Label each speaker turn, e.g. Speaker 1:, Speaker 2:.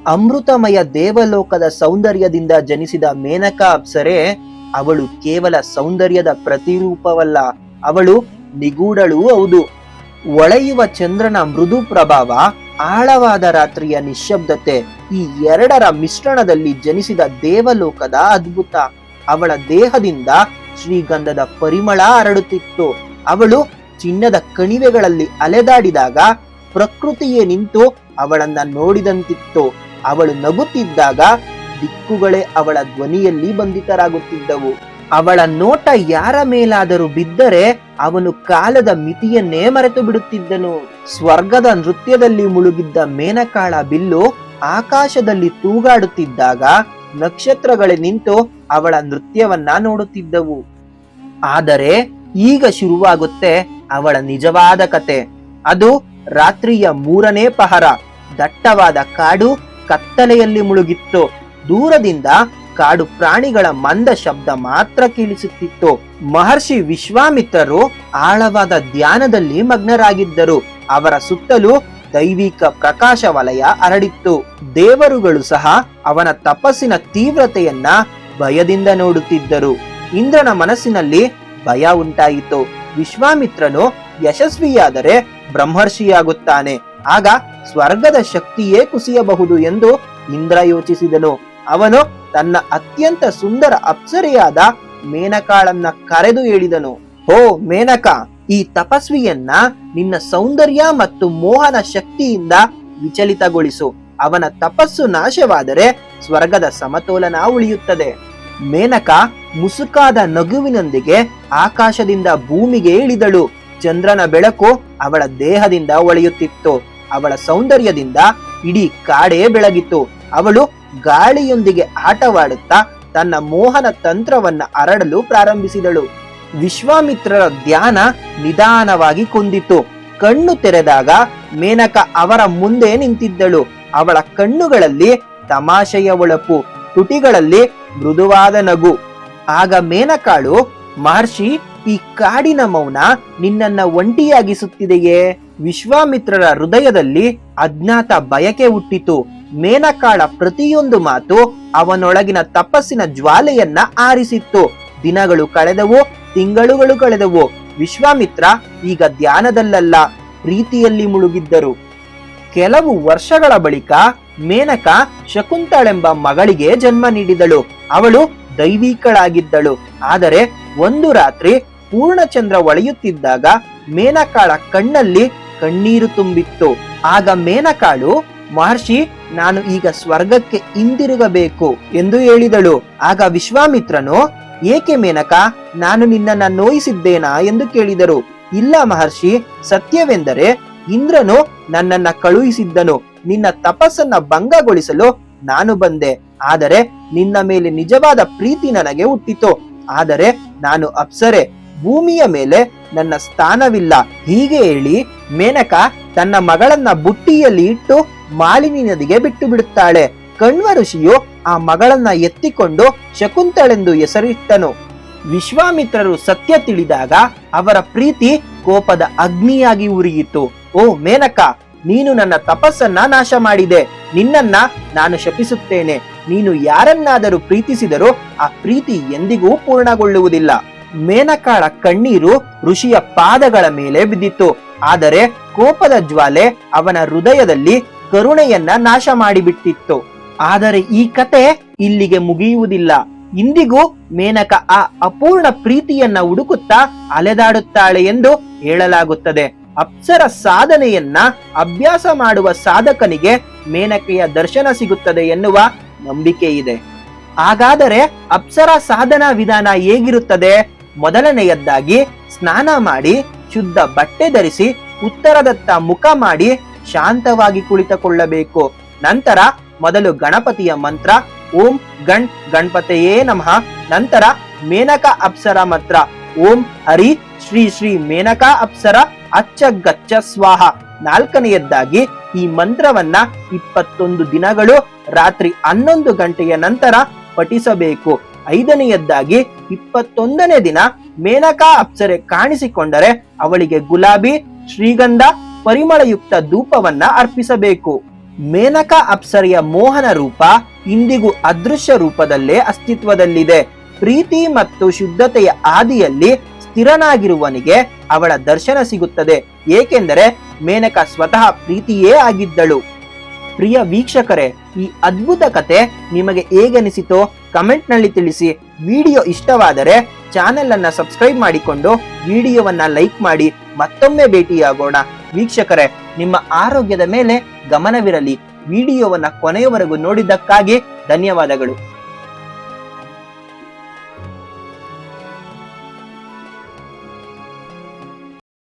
Speaker 1: ಅಮೃತಮಯ ದೇವಲೋಕದ ಸೌಂದರ್ಯದಿಂದ ಜನಿಸಿದ ಮೇನಕಾ ಅಪ್ಸರೆ ಅವಳು ಕೇವಲ ಸೌಂದರ್ಯದ ಪ್ರತಿರೂಪವಲ್ಲ, ಅವಳು ನಿಗೂಢಳೂ ಹೌದು. ಒಳೆಯುವ ಚಂದ್ರನ ಮೃದು ಪ್ರಭಾವ, ಆಳವಾದ ರಾತ್ರಿಯ ನಿಶ್ಶಬ್ದತೆ, ಈ ಎರಡರ ಮಿಶ್ರಣದಲ್ಲಿ ಜನಿಸಿದ ದೇವಲೋಕದ ಅದ್ಭುತ. ಅವಳ ದೇಹದಿಂದ ಶ್ರೀಗಂಧದ ಪರಿಮಳ ಹರಡುತ್ತಿತ್ತು. ಅವಳು ಚಿನ್ನದ ಕಣಿವೆಗಳಲ್ಲಿ ಅಲೆದಾಡಿದಾಗ ಪ್ರಕೃತಿಯೇ ನಿಂತು ಅವಳನ್ನ ನೋಡಿದಂತಿತ್ತು. ಅವಳು ನಗುತ್ತಿದ್ದಾಗ ದಿಕ್ಕುಗಳೇ ಅವಳ ಧ್ವನಿಯಲ್ಲಿ ಬಂಧಿತರಾಗುತ್ತಿದ್ದವು. ಅವಳ ನೋಟ ಯಾರ ಮೇಲಾದರೂ ಬಿದ್ದರೆ ಅವನು ಕಾಲದ ಮಿತಿಯನ್ನೇ ಮರೆತು ಬಿಡುತ್ತಿದ್ದನು. ಸ್ವರ್ಗದ ನೃತ್ಯದಲ್ಲಿ ಮುಳುಗಿದ್ದ ಮೇನಕಾಳ ಬಿಲ್ಲು ಆಕಾಶದಲ್ಲಿ ತೂಗಾಡುತ್ತಿದ್ದಾಗ ನಕ್ಷತ್ರಗಳೇ ನಿಂತು ಅವಳ ನೃತ್ಯವನ್ನ ನೋಡುತ್ತಿದ್ದವು. ಆದರೆ ಈಗ ಶುರುವಾಗುತ್ತೆ ಅವಳ ನಿಜವಾದ ಕತೆ. ಅದು ರಾತ್ರಿಯ 3ನೇ ಪಹರ. ದಟ್ಟವಾದ ಕಾಡು ಕತ್ತಲೆಯಲ್ಲಿ ಮುಳುಗಿತ್ತು. ದೂರದಿಂದ ಕಾಡು ಪ್ರಾಣಿಗಳ ಮಂದ ಶಬ್ದ ಮಾತ್ರ ಕೇಳಿಸುತ್ತಿತ್ತು. ಮಹರ್ಷಿ ವಿಶ್ವಾಮಿತ್ರರು ಆಳವಾದ ಧ್ಯಾನದಲ್ಲಿ ಮಗ್ನರಾಗಿದ್ದರು. ಅವರ ಸುತ್ತಲೂ ದೈವಿಕ ಪ್ರಕಾಶ ವಲಯ ಹರಡಿತ್ತು. ದೇವರುಗಳು ಸಹ ಅವನ ತಪಸ್ಸಿನ ತೀವ್ರತೆಯನ್ನ ಭಯದಿಂದ ನೋಡುತ್ತಿದ್ದರು. ಇಂದ್ರನ ಮನಸ್ಸಿನಲ್ಲಿ ಭಯ ಉಂಟಾಯಿತು. ವಿಶ್ವಾಮಿತ್ರನು ಯಶಸ್ವಿಯಾದರೆ ಬ್ರಹ್ಮರ್ಷಿಯಾಗುತ್ತಾನೆ, ಆಗ ಸ್ವರ್ಗದ ಶಕ್ತಿಯೇ ಕುಸಿಯಬಹುದು ಎಂದು ಇಂದ್ರ ಯೋಚಿಸಿದನು. ಅವನು ತನ್ನ ಅತ್ಯಂತ ಸುಂದರ ಅಪ್ಸರೆಯಾದ ಮೇನಕಾಳನ್ನ ಕರೆದು ಹೇಳಿದನು, ಹೋ ಮೇನಕಾ, ಈ ತಪಸ್ವಿಯನ್ನ ನಿನ್ನ ಸೌಂದರ್ಯ ಮತ್ತು ಮೋಹನ ಶಕ್ತಿಯಿಂದ ವಿಚಲಿತಗೊಳಿಸು. ಅವನ ತಪಸ್ಸು ನಾಶವಾದರೆ ಸ್ವರ್ಗದ ಸಮತೋಲನ ಉಳಿಯುತ್ತದೆ. ಮೇನಕಾ ಮುಸುಕಾದ ನಗುವಿನೊಂದಿಗೆ ಆಕಾಶದಿಂದ ಭೂಮಿಗೆ ಇಳಿದಳು. ಚಂದ್ರನ ಬೆಳಕು ಅವಳ ದೇಹದಿಂದ ಹೊಳೆಯುತ್ತಿತ್ತು. ಅವಳ ಸೌಂದರ್ಯದಿಂದ ಇಡೀ ಕಾಡೇ ಬೆಳಗಿತು. ಅವಳು ಗಾಳಿಯೊಂದಿಗೆ ಆಟವಾಡುತ್ತಾ ತನ್ನ ಮೋಹನ ತಂತ್ರವನ್ನ ಹರಡಲು ಪ್ರಾರಂಭಿಸಿದಳು. ವಿಶ್ವಾಮಿತ್ರರ ಧ್ಯಾನ ನಿಧಾನವಾಗಿ ಕುಂದಿತು. ಕಣ್ಣು ತೆರೆದಾಗ ಮೇನಕಾ ಅವರ ಮುಂದೆ ನಿಂತಿದ್ದಳು. ಅವಳ ಕಣ್ಣುಗಳಲ್ಲಿ ತಮಾಷೆಯ ಹೊಳಪು, ತುಟಿಗಳಲ್ಲಿ ಮೃದುವಾದ ನಗು. ಆಗ ಮೇನಕಾಳು, ಮಹರ್ಷಿ, ಈ ಕಾಡಿನ ಮೌನ ನಿನ್ನನ್ನ ಒಂಟಿಯಾಗಿಸುತ್ತಿದೆಯೇ? ವಿಶ್ವಾಮಿತ್ರರ ಹೃದಯದಲ್ಲಿ ಅಜ್ಞಾತ ಬಯಕೆ ಹುಟ್ಟಿತು. ಮೇನಕಾಳ ಪ್ರತಿಯೊಂದು ಮಾತು ಅವನೊಳಗಿನ ತಪಸ್ಸಿನ ಜ್ವಾಲೆಯನ್ನ ಆರಿಸಿತ್ತು. ದಿನಗಳು ಕಳೆದವು, ತಿಂಗಳುಗಳು ಕಳೆದವು. ವಿಶ್ವಾಮಿತ್ರ ಈಗ ಧ್ಯಾನದಲ್ಲಲ್ಲ, ಪ್ರೀತಿಯಲ್ಲಿ ಮುಳುಗಿದ್ದರು. ಕೆಲವು ವರ್ಷಗಳ ಬಳಿಕ ಮೇನಕಾ ಶಕುಂತಳೆಂಬ ಮಗಳಿಗೆ ಜನ್ಮ ನೀಡಿದಳು. ಅವಳು ದೈವಿಕಳಾಗಿದ್ದಳು. ಆದರೆ ಒಂದು ರಾತ್ರಿ ಪೂರ್ಣಚಂದ್ರ ಹೊಳೆಯುತ್ತಿದ್ದಾಗ ಮೇನಕಾಳ ಕಣ್ಣಲ್ಲಿ ಕಣ್ಣೀರು ತುಂಬಿತ್ತು. ಆಗ ಮೇನಕಾಳು, ಮಹರ್ಷಿ, ನಾನು ಈಗ ಸ್ವರ್ಗಕ್ಕೆ ಹಿಂದಿರುಗಬೇಕು ಎಂದು ಹೇಳಿದಳು. ಆಗ ವಿಶ್ವಾಮಿತ್ರನು, ಏಕೆ ಮೇನಕಾ, ನಾನು ನಿನ್ನನ್ನ ನೋಯಿಸಿದ್ದೇನಾ ಎಂದು ಕೇಳಿದರು. ಇಲ್ಲ ಮಹರ್ಷಿ, ಸತ್ಯವೆಂದರೆ ಇಂದ್ರನು ನನ್ನನ್ನ ಕಳುಹಿಸಿದ್ದನು. ನಿನ್ನ ತಪಸ್ಸನ್ನ ಭಂಗಗೊಳಿಸಲು ನಾನು ಬಂದೆ. ಆದರೆ ನಿನ್ನ ಮೇಲೆ ನಿಜವಾದ ಪ್ರೀತಿ ನನಗೆ ಹುಟ್ಟಿತು. ಆದರೆ ನಾನು ಅಪ್ಸರೆ, ಭೂಮಿಯ ಮೇಲೆ ನನ್ನ ಸ್ಥಾನವಿಲ್ಲ. ಹೀಗೆ ಹೇಳಿ ಮೇನಕಾ ತನ್ನ ಮಗಳನ್ನ ಬುಟ್ಟಿಯಲ್ಲಿ ಇಟ್ಟು ಮಾಲಿನಿ ನದಿಗೆ ಬಿಟ್ಟು ಬಿಡುತ್ತಾಳೆ. ಕಣ್ವ ಋಷಿಯು ಆ ಮಗಳನ್ನ ಎತ್ತಿಕೊಂಡು ಶಕುಂತಳೆಂದು ಹೆಸರಿಟ್ಟನು. ವಿಶ್ವಾಮಿತ್ರರು ಸತ್ಯ ತಿಳಿದಾಗ ಅವರ ಪ್ರೀತಿ ಕೋಪದ ಅಗ್ನಿಯಾಗಿ ಉರಿಯಿತು. ಓ ಮೇನಕಾ, ನೀನು ನನ್ನ ತಪಸ್ಸನ್ನ ನಾಶ ಮಾಡಿದೆ. ನಿನ್ನನ್ನ ನಾನು ಶಪಿಸುತ್ತೇನೆ. ನೀನು ಯಾರನ್ನಾದರೂ ಪ್ರೀತಿಸಿದರೂ ಆ ಪ್ರೀತಿ ಎಂದಿಗೂ ಪೂರ್ಣಗೊಳ್ಳುವುದಿಲ್ಲ. ಮೇನಕಾಳ ಕಣ್ಣೀರು ಋಷಿಯ ಪಾದಗಳ ಮೇಲೆ ಬಿದ್ದಿತು. ಆದರೆ ಕೋಪದ ಜ್ವಾಲೆ ಅವನ ಹೃದಯದಲ್ಲಿ ಕರುಣೆಯನ್ನ ನಾಶ ಮಾಡಿಬಿಟ್ಟಿತ್ತು. ಆದರೆ ಈ ಕತೆ ಇಲ್ಲಿಗೆ ಮುಗಿಯುವುದಿಲ್ಲ. ಇಂದಿಗೂ ಮೇನಕಾ ಆ ಅಪೂರ್ಣ ಪ್ರೀತಿಯನ್ನ ಹುಡುಕುತ್ತಾ ಅಲೆದಾಡುತ್ತಾಳೆ ಎಂದು ಹೇಳಲಾಗುತ್ತದೆ. ಅಪ್ಸರ ಸಾಧನೆಯನ್ನ ಅಭ್ಯಾಸ ಮಾಡುವ ಸಾಧಕನಿಗೆ ಮೇನಕೆಯ ದರ್ಶನ ಸಿಗುತ್ತದೆ ಎನ್ನುವ ನಂಬಿಕೆ ಇದೆ. ಹಾಗಾದರೆ ಅಪ್ಸರ ಸಾಧನಾ ವಿಧಾನ ಹೇಗಿರುತ್ತದೆ? ಮೊದಲನೆಯದ್ದಾಗಿ ಸ್ನಾನ ಮಾಡಿ ಶುದ್ಧ ಬಟ್ಟೆ ಧರಿಸಿ ಉತ್ತರದತ್ತ ಮುಖ ಮಾಡಿ ಶಾಂತವಾಗಿ ಕುಳಿತುಕೊಳ್ಳಬೇಕು. ನಂತರ ಮೊದಲು ಗಣಪತಿಯ ಮಂತ್ರ ಓಂ ಗಣ್ ಗಣಪತಿಯೇ ನಮಃ, ನಂತರ ಮೇನಕಾ ಅಪ್ಸರ ಮಂತ್ರ ಓಂ ಹರಿ ಶ್ರೀ ಶ್ರೀ ಮೇನಕಾ ಅಪ್ಸರ ಅಚ್ಚ ಗಚ್ಚ ಸ್ವಾಹ. ನಾಲ್ಕನೆಯದ್ದಾಗಿ ಈ ಮಂತ್ರವನ್ನ 21 ದಿನಗಳು ರಾತ್ರಿ 11 ಗಂಟೆಯ ನಂತರ ಪಠಿಸಬೇಕು. ಐದನೆಯದ್ದಾಗಿ 21ನೇ ದಿನ ಮೇನಕಾ ಅಪ್ಸರೆ ಕಾಣಿಸಿಕೊಂಡರೆ ಅವಳಿಗೆ ಗುಲಾಬಿ, ಶ್ರೀಗಂಧ, ಪರಿಮಳಯುಕ್ತ ಧೂಪವನ್ನ ಅರ್ಪಿಸಬೇಕು. ಮೇನಕಾ ಅಪ್ಸರೆಯ ಮೋಹನ ರೂಪ ಇಂದಿಗೂ ಅದೃಶ್ಯ ರೂಪದಲ್ಲೇ ಅಸ್ತಿತ್ವದಲ್ಲಿದೆ. ಪ್ರೀತಿ ಮತ್ತು ಶುದ್ಧತೆಯ ಆದಿಯಲ್ಲಿ ಸ್ಥಿರನಾಗಿರುವನಿಗೆ ಅವಳ ದರ್ಶನ ಸಿಗುತ್ತದೆ, ಏಕೆಂದರೆ ಮೇನಕಾ ಸ್ವತಃ ಪ್ರೀತಿಯೇ ಆಗಿದ್ದಳು. ಪ್ರಿಯ ವೀಕ್ಷಕರೇ, ಈ ಅದ್ಭುತ ಕತೆ ನಿಮಗೆ ಹೇಗನಿಸಿತೋ ಕಮೆಂಟ್ ನಲ್ಲಿ ತಿಳಿಸಿ. ವಿಡಿಯೋ ಇಷ್ಟವಾದರೆ ಚಾನೆಲ್ ಅನ್ನ ಸಬ್ಸ್ಕ್ರೈಬ್ ಮಾಡಿಕೊಂಡು ವಿಡಿಯೋವನ್ನ ಲೈಕ್ ಮಾಡಿ. ಮತ್ತೊಮ್ಮೆ ಭೇಟಿಯಾಗೋಣ. ವೀಕ್ಷಕರೇ, ನಿಮ್ಮ ಆರೋಗ್ಯದ ಮೇಲೆ ಗಮನವಿರಲಿ. ವಿಡಿಯೋವನ್ನ ಕೊನೆಯವರೆಗೂ ನೋಡಿದ್ದಕ್ಕಾಗಿ ಧನ್ಯವಾದಗಳು.